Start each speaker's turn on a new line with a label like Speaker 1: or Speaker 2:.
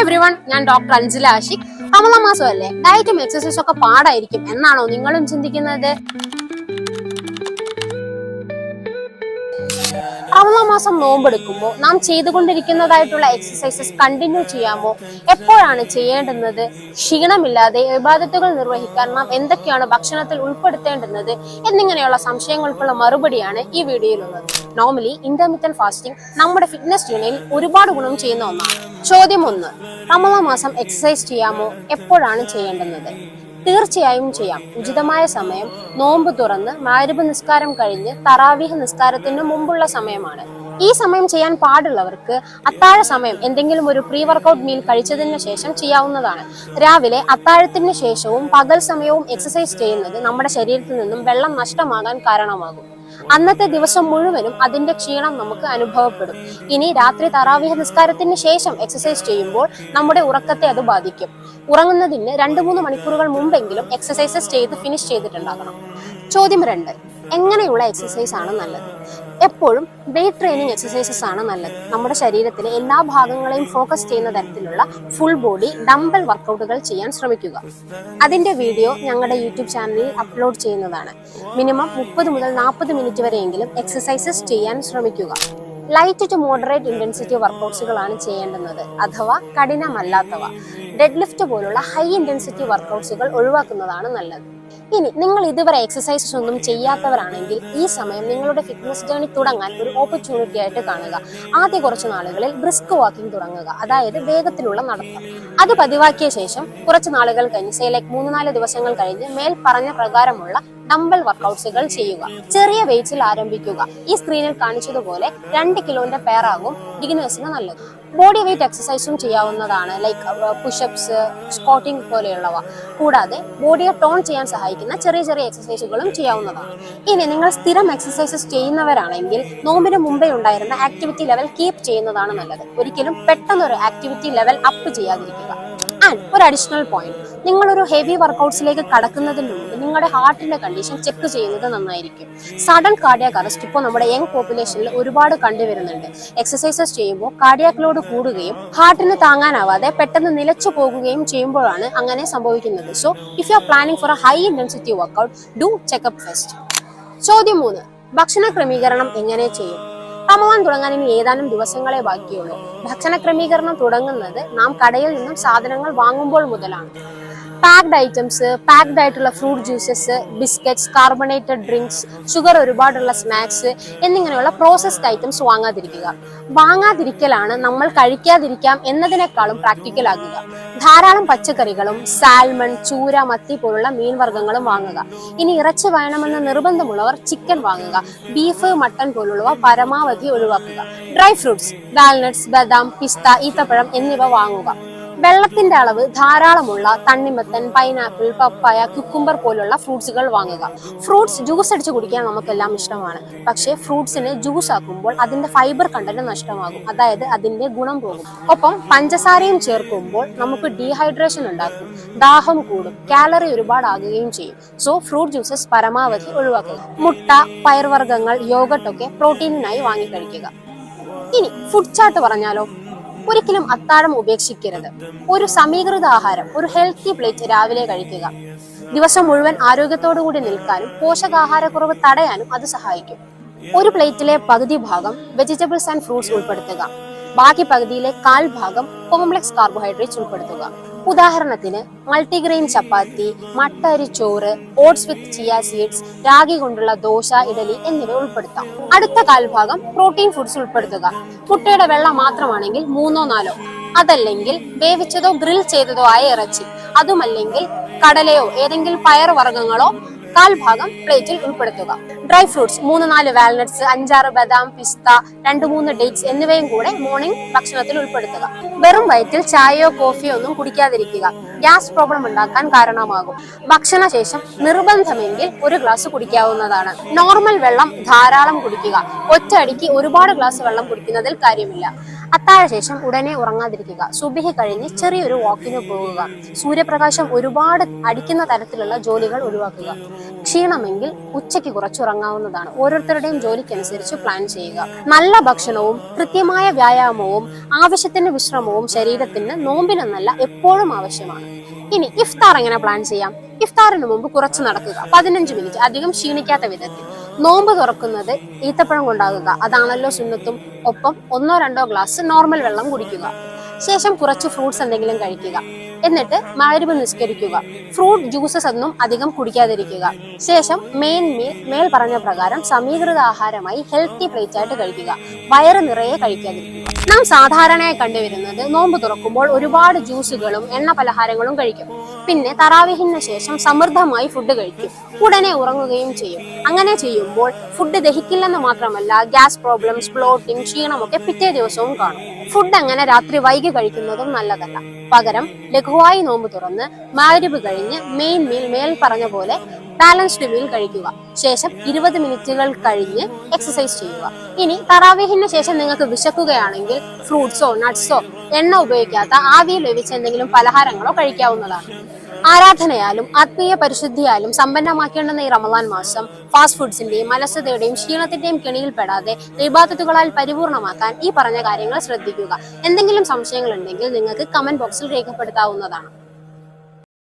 Speaker 1: Everyone, ഞാൻ doctor Anjala Ashiq. Ramadan മാസമല്ലേ, ഡയറ്റും എക്സസൈസും ഒക്കെ പാടായിരിക്കും എന്നാണോ നിങ്ങളും ചിന്തിക്കുന്നത്? റമളാൻ മാസം നോമ്പെടുക്കുമ്പോൾ നാം ചെയ്തുകൊണ്ടിരിക്കുന്നതായിട്ടുള്ള എക്സസൈസസ് കണ്ടിന്യൂ ചെയ്യാമോ? എപ്പോഴാണ് ചെയ്യേണ്ടുന്നത്? ക്ഷീണമില്ലാതെ ഇബാദത്തുകൾ നിർവഹിക്കാൻ നാം എന്തൊക്കെയാണ് ഭക്ഷണത്തിൽ ഉൾപ്പെടുത്തേണ്ടുന്നത് എന്നിങ്ങനെയുള്ള സംശയങ്ങൾക്കുള്ള മറുപടിയാണ് ഈ വീഡിയോയിലുള്ളത്. നോർമലി ഇന്റർമിറ്റന്റ് ഫാസ്റ്റിംഗ് നമ്മുടെ ഫിറ്റ്നസ് ജേർണിയിൽ ഒരുപാട് ഗുണം ചെയ്യുന്ന ഒന്നാണ്. ചോദ്യം 1, റമളാൻ മാസം എക്സസൈസ് ചെയ്യാമോ? എപ്പോഴാണ് ചെയ്യേണ്ടുന്നത്? തീർച്ചയായും ചെയ്യാം. ഉചിതമായ സമയം നോമ്പ് തുറന്ന് മഗ്‌രിബ് നിസ്കാരം കഴിഞ്ഞ് തറാവീഹ് നിസ്കാരത്തിന് മുമ്പുള്ള സമയമാണ്. ഈ സമയം ചെയ്യാൻ പാടുള്ളവർക്ക് അത്താഴ സമയം എന്തെങ്കിലും ഒരു പ്രീ വർക്കൗട്ട് മീൽ കഴിച്ചതിന് ശേഷം ചെയ്യാവുന്നതാണ്. രാവിലെ അത്താഴത്തിന് ശേഷവും പകൽ സമയവും എക്സസൈസ് ചെയ്യുന്നത് നമ്മുടെ ശരീരത്തിൽ നിന്നും വെള്ളം നഷ്ടമാകാൻ കാരണമാകും. അന്നത്തെ ദിവസം മുഴുവനും അതിന്റെ ക്ഷീണം നമുക്ക് അനുഭവപ്പെടും. ഇനി രാത്രി തറാവീഹ് നിസ്കാരത്തിന് ശേഷം എക്സസൈസ് ചെയ്യുമ്പോൾ നമ്മുടെ ഉറക്കത്തെ അത് ബാധിക്കും. ഉറങ്ങുന്നതിന് 2-3 മണിക്കൂറുകൾ മുമ്പെങ്കിലും എക്സസൈസസ് ചെയ്ത് ഫിനിഷ് ചെയ്തിട്ടുണ്ടാകണം. ചോദ്യം 2, എങ്ങനെയുള്ള എക്സസൈസ് ആണ് നല്ലത്? എപ്പോഴും വെയിറ്റ് ട്രെയിനിങ് എക്സസൈസസ് ആണ് നല്ലത്. നമ്മുടെ ശരീരത്തിലെ എല്ലാ ഭാഗങ്ങളെയും ഫോക്കസ് ചെയ്യുന്ന തരത്തിലുള്ള ഫുൾ ബോഡി ഡംബൽ വർക്കൗട്ടുകൾ ചെയ്യാൻ ശ്രമിക്കുക. അതിന്റെ വീഡിയോ ഞങ്ങളുടെ യൂട്യൂബ് ചാനലിൽ അപ്ലോഡ് ചെയ്യുന്നതാണ്. മിനിമം 30 മുതൽ 40 മിനിറ്റ് വരെയെങ്കിലും എക്സസൈസസ് ചെയ്യാൻ ശ്രമിക്കുക. ലൈറ്റ് ടു മോഡറേറ്റ് ഇന്റൻസിറ്റി വർക്കൗട്ട്സുകളാണ് ചെയ്യേണ്ടുന്നത്, അഥവാ കഠിനമല്ലാത്തവ. ഡെഡ് ലിഫ്റ്റ് പോലുള്ള ഹൈ ഇന്റൻസിറ്റി വർക്കൗട്ട്സുകൾ ഒഴിവാക്കുന്നതാണ് നല്ലത്. ഇനി നിങ്ങൾ ഇതുവരെ എക്സസൈസസ് ഒന്നും ചെയ്യാത്തവരാണെങ്കിൽ ഈ സമയം നിങ്ങളുടെ ഫിറ്റ്നസ് ജേർണി തുടങ്ങാൻ ഒരു ഓപ്പർച്യൂണിറ്റി ആയിട്ട് കാണുക. ആദ്യ കുറച്ച് നാളുകളിൽ ബ്രിസ്ക് വാക്കിംഗ് തുടങ്ങുക, അതായത് വേഗത്തിലുള്ള നടത്തം. അത് പതിവാക്കിയ ശേഷം കുറച്ച് നാളുകൾ കഴിഞ്ഞ് 3-4 ദിവസങ്ങൾ കഴിഞ്ഞ് മേൽ പറഞ്ഞ പ്രകാരമുള്ള ഡംബൽ വർക്കൗട്ട്സുകൾ ചെയ്യുക. ചെറിയ വെയിറ്റ്സിൽ ആരംഭിക്കുക. ഈ സ്ക്രീനിൽ കാണിച്ചതുപോലെ 2 കിലോന്റെ പെയറാകും ബിഗിനേഴ്സിന് നല്ലത്. ബോഡി വെയിറ്റ് എക്സസൈസും ചെയ്യാവുന്നതാണ്, ലൈക്ക് പുഷപ്സ്, സ്ക്വാട്ടിംഗ് പോലെയുള്ളവ. കൂടാതെ ബോഡിയെ ടോൺ ചെയ്യാൻ സഹായിക്കുന്ന ചെറിയ ചെറിയ എക്സസൈസുകളും ചെയ്യാവുന്നതാണ്. ഇനി നിങ്ങൾ സ്ഥിരം എക്സസൈസസ് ചെയ്യുന്നവരാണെങ്കിൽ നോമ്പിന് മുമ്പേ ഉണ്ടായിരുന്ന ആക്ടിവിറ്റി ലെവൽ കീപ്പ് ചെയ്യുന്നതാണ് നല്ലത്. ഒരിക്കലും പെട്ടെന്നൊരു ആക്ടിവിറ്റി ലെവൽ അപ്പ് ചെയ്യാതിരിക്കുക. ആൻഡ് ഒരു അഡീഷണൽ പോയിന്റ്, നിങ്ങളൊരു ഹെവി വർക്കൗട്ട്സിലേക്ക് കടക്കുന്നതിന് മുമ്പ് നിങ്ങളുടെ ഹാർട്ടിന്റെ കണ്ടീഷൻ ചെക്ക് ചെയ്യുന്നത് നന്നായിരിക്കും. സഡൻ കാർഡിയാക് അറസ്റ്റ് ഇപ്പോൾ നമ്മുടെ യങ് പോപ്പുലേഷനിൽ ഒരുപാട് കണ്ടുവരുന്നുണ്ട്. എക്സസൈസസ് ചെയ്യുമ്പോൾ കാർഡിയാക് ലോഡ് കൂടുകയും ഹാർട്ടിന് താങ്ങാനാവാതെ പെട്ടെന്ന് നിലച്ചു പോകുകയും ചെയ്യുമ്പോഴാണ് അങ്ങനെ സംഭവിക്കുന്നത്. So if you are planning for a high intensity workout, do checkup first. ചോദ്യം 3, ഭക്ഷണ ക്രമീകരണം എങ്ങനെ ചെയ്യും? റമളാൻ തുടങ്ങാൻ ഇനി ഏതാനും ദിവസങ്ങളെ ബാക്കിയുള്ളൂ. ഭക്ഷണ ക്രമീകരണം തുടങ്ങുന്നത് നാം കടയിൽ നിന്നും സാധനങ്ങൾ വാങ്ങുമ്പോൾ മുതലാണ്. പാക്ഡ് ഐറ്റംസ്, പാക്ഡ് ആയിട്ടുള്ള fruit juices, biscuits, carbonated drinks, sugar ഒരുപാടുള്ള സ്നാക്സ് എന്നിങ്ങനെയുള്ള പ്രോസസ്ഡ് ഐറ്റംസ് വാങ്ങാതിരിക്കുക. വാങ്ങാതിരിക്കലാണ് നമ്മൾ കഴിക്കാതിരിക്കാം എന്നതിനേക്കാളും പ്രാക്ടിക്കൽ ആകുക. ധാരാളം പച്ചക്കറികളും സാൽമൺ, ചൂര, മത്തി പോലുള്ള മീൻവർഗ്ഗങ്ങളും വാങ്ങുക. ഇനി ഇറച്ചി വേണമെന്ന് നിർബന്ധമുള്ളവർ ചിക്കൻ വാങ്ങുക. ബീഫ്, മട്ടൺ പോലുള്ളവ പരമാവധി ഒഴിവാക്കുക. ഡ്രൈ ഫ്രൂട്ട്സ്, വാൽനട്ട്സ്, ബദാം, പിസ്ത, ഈത്തപ്പഴം എന്നിവ വാങ്ങുക. വെള്ളത്തിന്റെ അളവ് ധാരാളമുള്ള തണ്ണിമത്തൻ, പൈനാപ്പിൾ, പപ്പായ, കുക്കുംബർ പോലുള്ള ഫ്രൂട്ട്സുകൾ വാങ്ങുക. ഫ്രൂട്ട്സ് ജ്യൂസ് അടിച്ച് കുടിക്കാൻ നമുക്കെല്ലാം ഇഷ്ടമാണ്. പക്ഷേ ഫ്രൂട്ട്സിനെ ജ്യൂസ് ആക്കുമ്പോൾ അതിന്റെ ഫൈബർ കണ്ടന്റ് നഷ്ടമാകും, അതായത് അതിന്റെ ഗുണം പോകും. ഒപ്പം പഞ്ചസാരയും ചേർക്കുമ്പോൾ നമുക്ക് ഡീഹൈഡ്രേഷൻ ഉണ്ടാക്കും, ദാഹം കൂടും, കാലറി ഒരുപാട് ആകുകയും ചെയ്യും. സോ ഫ്രൂട്ട് ജ്യൂസസ് പരമാവധി ഒഴിവാക്കുക. മുട്ട, പയർവർഗ്ഗങ്ങൾ, യോഗട്ടൊക്കെ പ്രോട്ടീനിനായി വാങ്ങി കഴിക്കുക. ഇനി ഫുഡ് ചാർട്ട് പറഞ്ഞാലോ? ഒരിക്കലും അത്താഴം ഉപേക്ഷിക്കരുത്. ഒരു സമീകൃത ആഹാരം, ഒരു ഹെൽത്തി പ്ലേറ്റ് രാവിലെ കഴിക്കുക. ദിവസം മുഴുവൻ ആരോഗ്യത്തോടു കൂടി നിൽക്കാനും പോഷകാഹാരക്കുറവ് തടയാനും അത് സഹായിക്കും. ഒരു പ്ലേറ്റിലെ പകുതി ഭാഗം വെജിറ്റബിൾസ് ആൻഡ് ഫ്രൂട്ട്സ് ഉൾപ്പെടുത്തുക. ബാക്കി പകുതിയിലെ 1/4 ഭാഗം കോംപ്ലക്സ് കാർബോഹൈഡ്രേറ്റ്സ് ഉൾപ്പെടുത്തുക. ഉദാഹരണത്തിന് മൾട്ടിഗ്രെയിൻ ചപ്പാത്തി, മട്ട അരി ചോറ്, ഓട്സ് വിത്ത് ചിയ സീഡ്സ്, രാഗി കൊണ്ടുള്ള ദോശ, ഇഡലി എന്നിവ ഉൾപ്പെടുത്താം. അടുത്ത 1/4 ഭാഗം പ്രോട്ടീൻ ഫുഡ്സ് ഉൾപ്പെടുത്തുക. മുട്ടയുടെ വെള്ള മാത്രമാണെങ്കിൽ 3-4, അതല്ലെങ്കിൽ വേവിച്ചതോ ഗ്രിൽ ചെയ്തതോ ആയ ഇറച്ചി, അതുമല്ലെങ്കിൽ കടലയോ ഏതെങ്കിലും പയർ വർഗ്ഗങ്ങളോ 1/4 ഭാഗം പ്ലേറ്റിൽ ഉൾപ്പെടുത്തുക. ഡ്രൈ ഫ്രൂട്ട്സ് 3-4 വാൽനട്ട്സ്, 5-6 ബദാം, പിസ്ത, 2-3 ഡേറ്റ്സ് എന്നിവയും കൂടെ മോർണിംഗ് ഭക്ഷണത്തിൽ ഉൾപ്പെടുത്തുക. വെറും വയറ്റിൽ ചായയോ കോഫിയോ ഒന്നും കുടിക്കാതിരിക്കുക. ഗ്യാസ് പ്രോബ്ലം ഉണ്ടാക്കാൻ കാരണമാകും. ഭക്ഷണശേഷം നിർബന്ധമെങ്കിൽ 1 ഗ്ലാസ് കുടിക്കാവുന്നതാണ്. നോർമൽ വെള്ളം ധാരാളം കുടിക്കുക. ഒറ്റയടിക്ക് ഒരുപാട് ഗ്ലാസ് വെള്ളം കുടിക്കുന്നതിൽ കാര്യമില്ല. അത്താഴശേഷം ഉടനെ ഉറങ്ങാതിരിക്കുക. സുബഹി കഴിഞ്ഞ് ചെറിയൊരു വാക്കിന് പോകുക. സൂര്യപ്രകാശം ഒരുപാട് അടിക്കുന്ന തരത്തിലുള്ള ജോലികൾ ഒഴിവാക്കുക. ക്ഷീണമെങ്കിൽ ഉച്ചയ്ക്ക് കുറച്ചുറങ്ങാവുന്നതാണ്. ഓരോരുത്തരുടെയും ജോലിക്കനുസരിച്ച് പ്ലാൻ ചെയ്യുക. നല്ല ഭക്ഷണവും കൃത്യമായ വ്യായാമവും ആവശ്യത്തിന് വിശ്രമവും ശരീരത്തിന് നോമ്പിനെന്നല്ല എപ്പോഴും ആവശ്യമാണ്. ഇനി ഇഫ്താർ എങ്ങനെ പ്ലാൻ ചെയ്യാം? ഇഫ്താറിന് മുമ്പ് കുറച്ച് നടക്കുക, 15 മിനിറ്റ്, അധികം ക്ഷീണിക്കാത്ത വിധത്തിൽ. നോമ്പ് തുറക്കുന്നത് ഈത്തപ്പഴം കൊണ്ടാകുക, അതാണല്ലോ സുന്നത്തും. ഒപ്പം 1-2 ഗ്ലാസ് നോർമൽ വെള്ളം കുടിക്കുക. ശേഷം കുറച്ച് ഫ്രൂട്ട്സ് എന്തെങ്കിലും കഴിക്കുക. എന്നിട്ട് മഗ്‌രിബ് നിസ്കരിക്കുക. ഫ്രൂട്ട് ജ്യൂസസ് ഒന്നും അധികം കുടിക്കാതിരിക്കുക. ശേഷം മെയിൻ മീൽ മേൽ പറഞ്ഞ പ്രകാരം സമീകൃത ആഹാരമായി ഹെൽത്തി പ്ലേറ്റ് ആയിട്ട് കഴിക്കുക. വയറ് നിറയെ കഴിക്കാതിരിക്കുക. നാം സാധാരണയായി കണ്ടുവരുന്നത് നോമ്പ് തുറക്കുമ്പോൾ ഒരുപാട് ജ്യൂസുകളും എണ്ണ പലഹാരങ്ങളും കഴിക്കും. പിന്നെ തറാവീഹിന് ശേഷം സമൃദ്ധമായി ഫുഡ് കഴിക്കും. ഉടനെ ഉറങ്ങുകയും ചെയ്യും. അങ്ങനെ ചെയ്യുമ്പോൾ ഫുഡ് ദഹിക്കില്ലെന്ന് മാത്രമല്ല, ഗ്യാസ് പ്രോബ്ലംസ്, ബ്ലോട്ടിംഗ്, ക്ഷീണമൊക്കെ പിറ്റേ ദിവസവും കാണും. ഫുഡ് അങ്ങനെ രാത്രി വൈകി കഴിക്കുന്നതും നല്ലതല്ല. പകരം ലഘുവായി നോമ്പ് തുറന്ന് മഗ്‌രിബ് കഴിഞ്ഞ് മെയിൻ മീൽ മേൽ പറഞ്ഞ പോലെ ബാലൻസ്ഡ് മീൽ കഴിക്കുക. ശേഷം 20 മിനിറ്റുകൾ കഴിഞ്ഞ് എക്സസൈസ് ചെയ്യുക. ഇനി തറാവീഹിന് ശേഷം നിങ്ങൾക്ക് വിശക്കുകയാണെങ്കിൽ ഫ്രൂട്ട്സോ നട്ട്സോ എണ്ണ ഉപയോഗിക്കാത്ത ആവിയിൽ വേവിച്ച എന്തെങ്കിലും പലഹാരങ്ങളോ കഴിക്കാവുന്നതാണ്. ആരാധനയാലും ആത്മീയ പരിശുദ്ധിയാലും സമ്പന്നമാക്കേണ്ടുന്ന ഈ റമദാൻ മാസം ഫാസ്റ്റ് ഫുഡ്സിന്റെയും അലസതയുടെയും ക്ഷീണത്തിന്റെയും കെണിയിൽപ്പെടാതെ ഇബാദത്തുകളാൽ പരിപൂർണമാക്കാൻ ഈ പറഞ്ഞ കാര്യങ്ങൾ ശ്രദ്ധിക്കുക. എന്തെങ്കിലും സംശയങ്ങൾ ഉണ്ടെങ്കിൽ നിങ്ങൾക്ക് കമന്റ് ബോക്സിൽ രേഖപ്പെടുത്താവുന്നതാണ്.